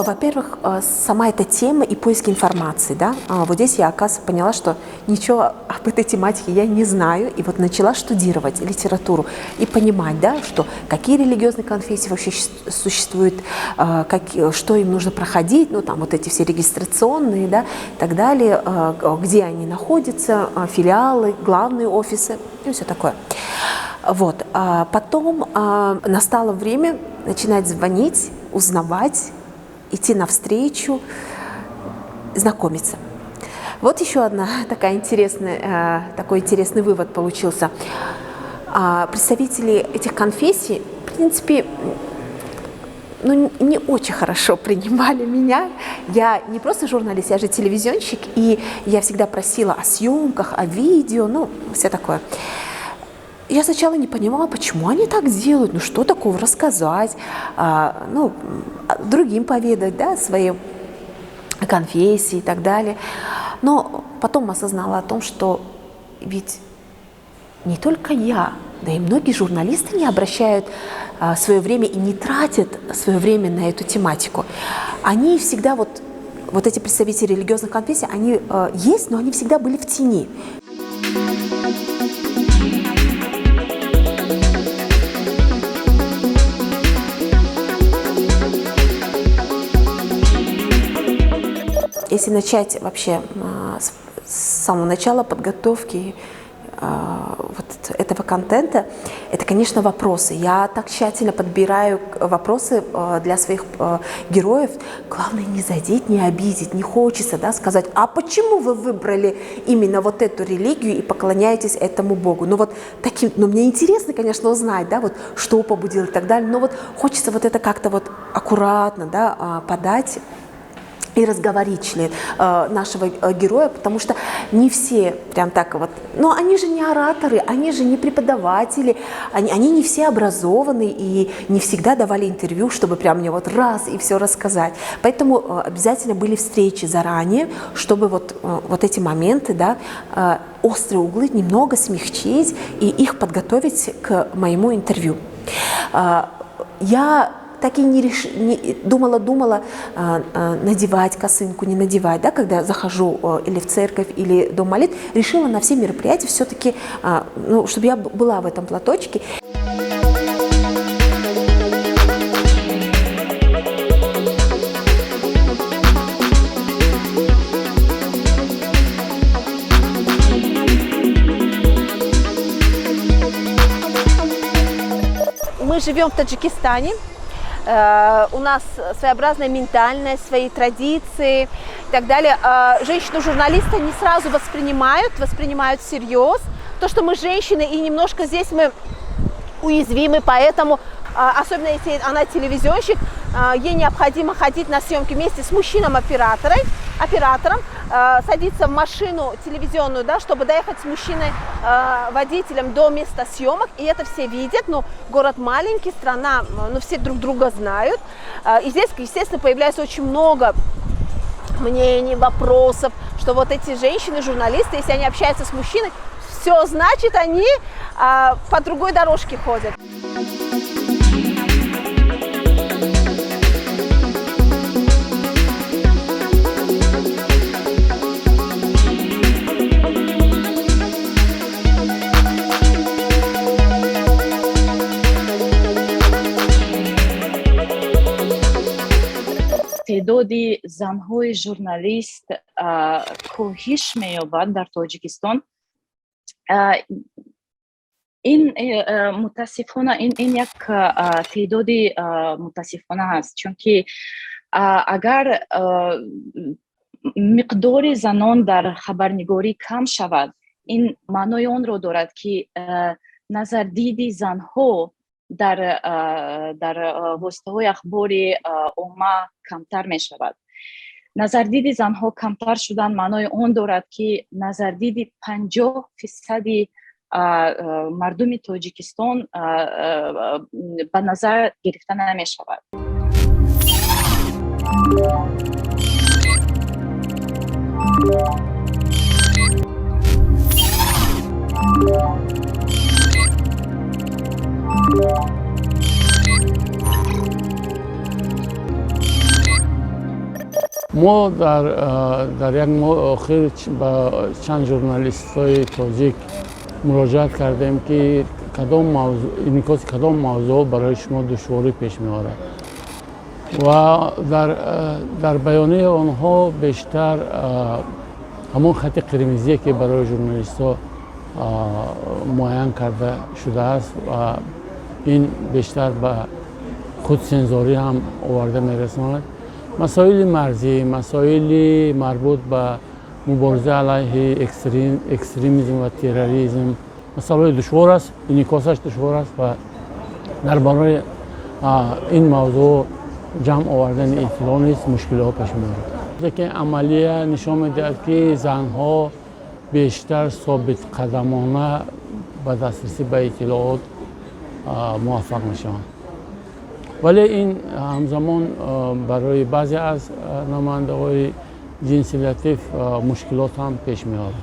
во-первых, сама эта тема и поиск информации, да, вот здесь я, оказывается, поняла, что ничего об этой тематике я не знаю, и вот начала штудировать литературу и понимать, да, что какие религиозные конфессии вообще существуют, что им нужно проходить, ну, там вот эти все регистрационные, да, и так далее, где они находятся, филиалы, главные офисы и все такое. Вот. Потом настало время начинать звонить, узнавать, идти навстречу, знакомиться. Вот еще такой интересный вывод получился. Представители этих конфессий, в принципе, не очень хорошо принимали меня. Я не просто журналист, я же телевизионщик, и я всегда просила о съемках, о видео, все такое. Я сначала не понимала, почему они так делают, что такого рассказать, другим поведать, да, свои конфессии и так далее. Но потом осознала о том, что ведь не только я, да и многие журналисты не обращают свое время и не тратят свое время на эту тематику. Они всегда, вот эти представители религиозных конфессий, они есть, но они всегда были в тени. Если начать вообще с самого начала подготовки вот этого контента, это, конечно, вопросы. Я так тщательно подбираю вопросы для своих героев. Главное не задеть, не обидеть, не хочется, да, сказать, а почему вы выбрали именно вот эту религию и поклоняетесь этому Богу? Мне интересно, конечно, узнать, да, вот, что побудило и так далее, но вот хочется вот это как-то вот аккуратно, да, подать и разговорить нашего героя, потому что не все прям так вот, но они же не ораторы, они же не преподаватели, они не все образованы и не всегда давали интервью, чтобы прям мне вот раз и все рассказать. Поэтому обязательно были встречи заранее, чтобы вот эти моменты, да, острые углы немного смягчить и их подготовить к моему интервью. Я так и не думала, надевать косынку, не надевать, да, когда захожу или в церковь, или дом молитв, решила на все мероприятия все-таки, чтобы я была в этом платочке. Мы живем в Таджикистане. У нас своеобразная ментальность, свои традиции и так далее. Женщину-журналиста не сразу воспринимают всерьез. То, что мы женщины и немножко здесь мы уязвимы, поэтому, особенно если она телевизионщик, ей необходимо ходить на съемки вместе с мужчиной-оператором, садиться в машину телевизионную, да, чтобы доехать с мужчиной-водителем до места съемок, и это все видят, город маленький, страна, все друг друга знают, и здесь, естественно, появляется очень много мнений, вопросов, что вот эти женщины, журналисты, если они общаются с мужчиной, все, значит, они по другой дорожке ходят. تعدادی زنهای ژورنالیست کاهش می‌یابد در تاجیکستان. این متاسفانه این یک تعداد متاسفانه است، چون که اگر مقدار زنان در خبرنگاری کم شود، این معنای آن را دارد که نظردید زنها در واسطه‌های اخبار عامه کمتر می شود. نظردید زنها کمتر شدن معنای آن دارد که نظردید 50% مردم تاجیکستان به نظر گرفته نمی شود. ما در یک ماه آخر با چند ژورنالیست‌های تاجیک مراجعت کردیم که انعکاس کدام موضوع برای شما دشواری پیش می‌آورد و در بیانیه آنها بیشتر همون خط قرمزی که برای ژورنالیست‌ها معین کرده شده است و این بیشتر به خودسنزوری هم آورده می‌رساند. مسائل مرزی، مسائل مربوط به مبارزه علیه اکستریمیسم و تروریسم مسائل دشوار است، انعکاسش دشوار است و درباره این موضوع جمع آوردن اطلاع نیست، مشکلات پیش میاد. که عملیه نشان میدهد که زنها بیشتر ثابت قدمانه به دسترسی به اطلاعات موفق میشوند. ولی این همزمان برای بعضی از نماینده‌های جنسی لطیف مشکلات هم پیش میاد.